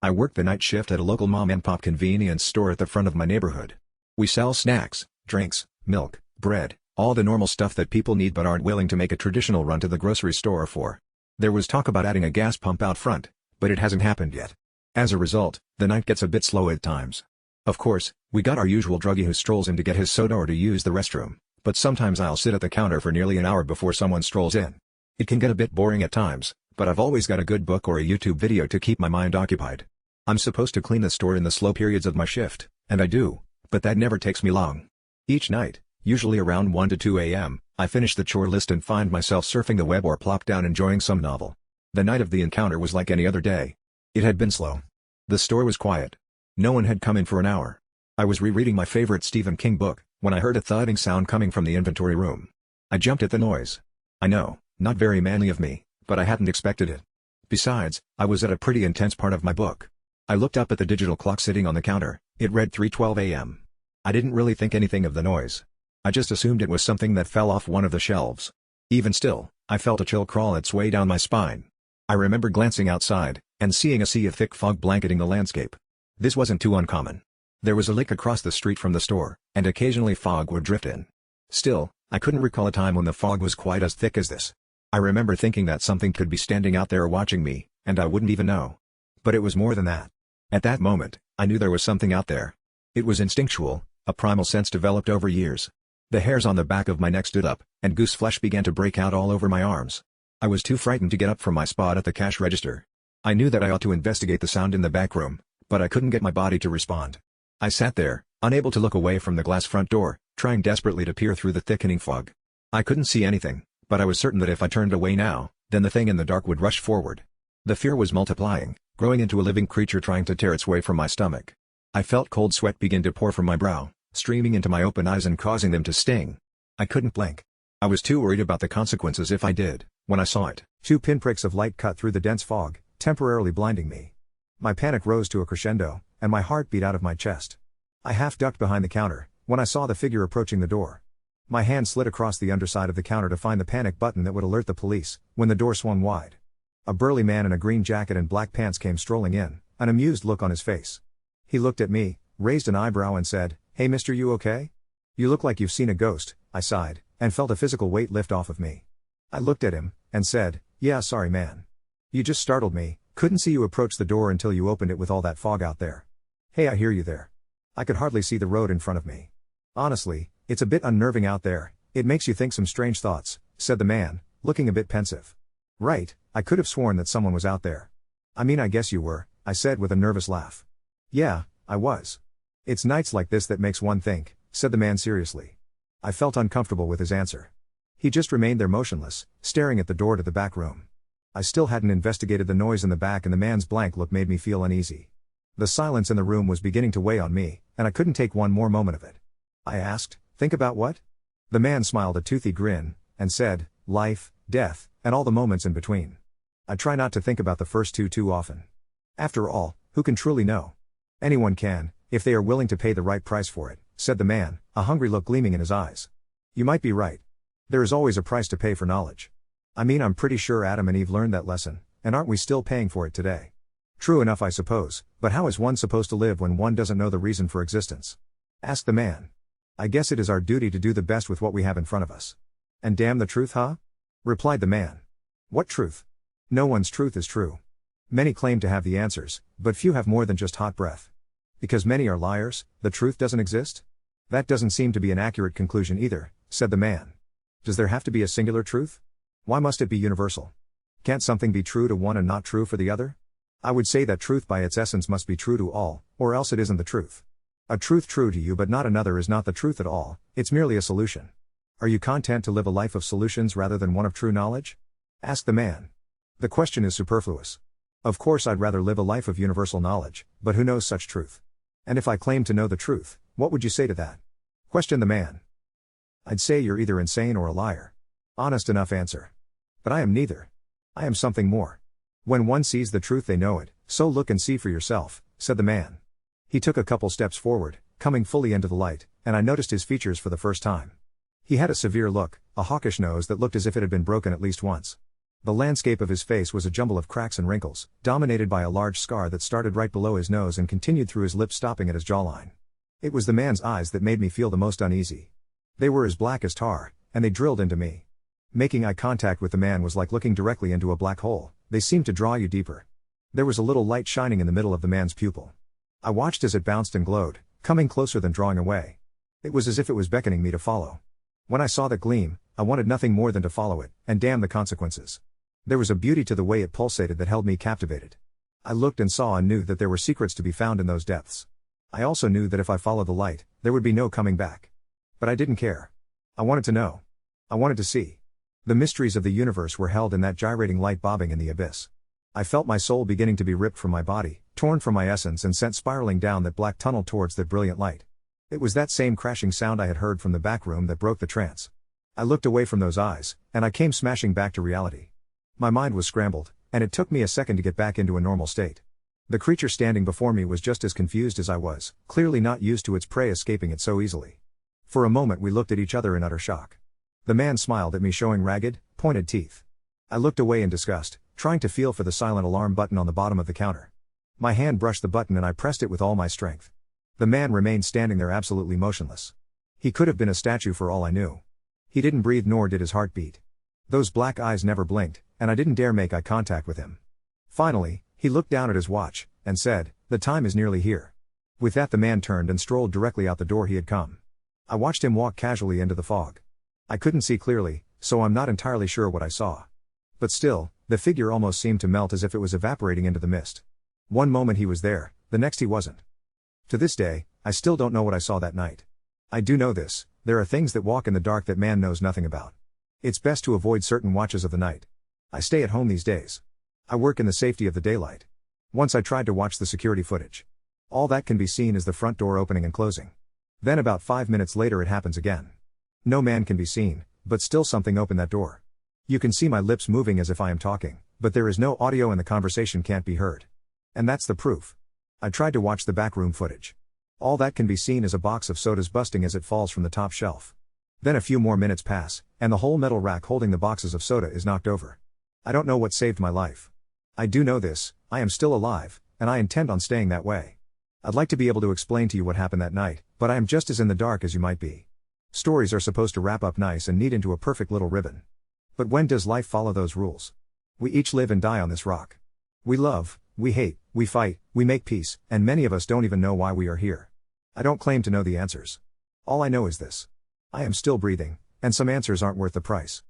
I work the night shift at a local mom-and-pop convenience store at the front of my neighborhood. We sell snacks, drinks, milk, bread, all the normal stuff that people need but aren't willing to make a traditional run to the grocery store for. There was talk about adding a gas pump out front, but it hasn't happened yet. As a result, the night gets a bit slow at times. Of course, we got our usual druggie who strolls in to get his soda or to use the restroom, but sometimes I'll sit at the counter for nearly an hour before someone strolls in. It can get a bit boring at times, but I've always got a good book or a YouTube video to keep my mind occupied. I'm supposed to clean the store in the slow periods of my shift, and I do, but that never takes me long. Each night, usually around 1 to 2 a.m., I finish the chore list and find myself surfing the web or plop down enjoying some novel. The night of the encounter was like any other day. It had been slow. The store was quiet. No one had come in for an hour. I was rereading my favorite Stephen King book, when I heard a thudding sound coming from the inventory room. I jumped at the noise. I know, not very manly of me, but I hadn't expected it. Besides, I was at a pretty intense part of my book. I looked up at the digital clock sitting on the counter. It read 3:12 a.m. I didn't really think anything of the noise. I just assumed it was something that fell off one of the shelves. Even still, I felt a chill crawl its way down my spine. I remember glancing outside, and seeing a sea of thick fog blanketing the landscape. This wasn't too uncommon. There was a lake across the street from the store, and occasionally fog would drift in. Still, I couldn't recall a time when the fog was quite as thick as this. I remember thinking that something could be standing out there watching me, and I wouldn't even know. But it was more than that. At that moment, I knew there was something out there. It was instinctual, a primal sense developed over years. The hairs on the back of my neck stood up, and goose flesh began to break out all over my arms. I was too frightened to get up from my spot at the cash register. I knew that I ought to investigate the sound in the back room, but I couldn't get my body to respond. I sat there, unable to look away from the glass front door, trying desperately to peer through the thickening fog. I couldn't see anything, but I was certain that if I turned away now, then the thing in the dark would rush forward. The fear was multiplying, growing into a living creature trying to tear its way from my stomach. I felt cold sweat begin to pour from my brow, streaming into my open eyes and causing them to sting. I couldn't blink. I was too worried about the consequences if I did, when I saw it. 2 pinpricks of light cut through the dense fog, temporarily blinding me. My panic rose to a crescendo, and my heart beat out of my chest. I half ducked behind the counter, when I saw the figure approaching the door. My hand slid across the underside of the counter to find the panic button that would alert the police, when the door swung wide. A burly man in a green jacket and black pants came strolling in, an amused look on his face. He looked at me, raised an eyebrow and said, "Hey mister, you okay? You look like you've seen a ghost." I sighed, and felt a physical weight lift off of me. I looked at him, and said, "Yeah, sorry man. You just startled me, couldn't see you approach the door until you opened it with all that fog out there. Hey, I hear you there. I could hardly see the road in front of me. Honestly, it's a bit unnerving out there, it makes you think some strange thoughts," said the man, looking a bit pensive. "Right, I could have sworn that someone was out there." "I mean, I guess you were," I said with a nervous laugh. "Yeah, I was. It's nights like this that makes one think," said the man seriously. I felt uncomfortable with his answer. He just remained there motionless, staring at the door to the back room. I still hadn't investigated the noise in the back and the man's blank look made me feel uneasy. The silence in the room was beginning to weigh on me, and I couldn't take one more moment of it. I asked, "Think about what?" The man smiled a toothy grin, and said, "Life, death, and all the moments in between. I try not to think about the first two too often. After all, who can truly know? Anyone can, if they are willing to pay the right price for it," said the man, a hungry look gleaming in his eyes. "You might be right. There is always a price to pay for knowledge. I mean, I'm pretty sure Adam and Eve learned that lesson, and aren't we still paying for it today? True enough, I suppose, but how is one supposed to live when one doesn't know the reason for existence?" asked the man. "I guess it is our duty to do the best with what we have in front of us." "And damn the truth, huh?" replied the man. "What truth? No one's truth is true. Many claim to have the answers, but few have more than just hot breath. Because many are liars, the truth doesn't exist? That doesn't seem to be an accurate conclusion either," said the man. "Does there have to be a singular truth? Why must it be universal? Can't something be true to one and not true for the other? I would say that truth by its essence must be true to all, or else it isn't the truth. A truth true to you but not another is not the truth at all, it's merely a solution. Are you content to live a life of solutions rather than one of true knowledge?" asked the man. "The question is superfluous. Of course I'd rather live a life of universal knowledge, but who knows such truth? And if I claim to know the truth, what would you say to that?" questioned the man. "I'd say you're either insane or a liar. Honest enough answer. But I am neither. I am something more. When one sees the truth they know it, so look and see for yourself," said the man. He took a couple steps forward, coming fully into the light, and I noticed his features for the first time. He had a severe look, a hawkish nose that looked as if it had been broken at least once. The landscape of his face was a jumble of cracks and wrinkles, dominated by a large scar that started right below his nose and continued through his lips, stopping at his jawline. It was the man's eyes that made me feel the most uneasy. They were as black as tar, and they drilled into me. Making eye contact with the man was like looking directly into a black hole. They seemed to draw you deeper. There was a little light shining in the middle of the man's pupil. I watched as it bounced and glowed, coming closer than drawing away. It was as if it was beckoning me to follow. When I saw that gleam, I wanted nothing more than to follow it, and damn the consequences. There was a beauty to the way it pulsated that held me captivated. I looked and saw and knew that there were secrets to be found in those depths. I also knew that if I followed the light, there would be no coming back. But I didn't care. I wanted to know. I wanted to see. The mysteries of the universe were held in that gyrating light bobbing in the abyss. I felt my soul beginning to be ripped from my body, torn from my essence and sent spiraling down that black tunnel towards that brilliant light. It was that same crashing sound I had heard from the back room that broke the trance. I looked away from those eyes, and I came smashing back to reality. My mind was scrambled, and it took me a second to get back into a normal state. The creature standing before me was just as confused as I was, clearly not used to its prey escaping it so easily. For a moment we looked at each other in utter shock. The man smiled at me, showing ragged, pointed teeth. I looked away in disgust, trying to feel for the silent alarm button on the bottom of the counter. My hand brushed the button and I pressed it with all my strength. The man remained standing there absolutely motionless. He could have been a statue for all I knew. He didn't breathe, nor did his heart beat. Those black eyes never blinked, and I didn't dare make eye contact with him. Finally, he looked down at his watch, and said, "The time is nearly here." With that the man turned and strolled directly out the door he had come. I watched him walk casually into the fog. I couldn't see clearly, so I'm not entirely sure what I saw. But still, the figure almost seemed to melt as if it was evaporating into the mist. One moment he was there, the next he wasn't. To this day, I still don't know what I saw that night. I do know this: there are things that walk in the dark that man knows nothing about. It's best to avoid certain watches of the night. I stay at home these days. I work in the safety of the daylight. Once I tried to watch the security footage. All that can be seen is the front door opening and closing. Then about 5 minutes later it happens again. No man can be seen, but still something opened that door. You can see my lips moving as if I am talking, but there is no audio and the conversation can't be heard. And that's the proof. I tried to watch the backroom footage. All that can be seen is a box of sodas busting as it falls from the top shelf. Then a few more minutes pass, and the whole metal rack holding the boxes of soda is knocked over. I don't know what saved my life. I do know this: I am still alive, and I intend on staying that way. I'd like to be able to explain to you what happened that night, but I am just as in the dark as you might be. Stories are supposed to wrap up nice and neat into a perfect little ribbon. But when does life follow those rules? We each live and die on this rock. We love, we hate, we fight, we make peace, and many of us don't even know why we are here. I don't claim to know the answers. All I know is this: I am still breathing, and some answers aren't worth the price.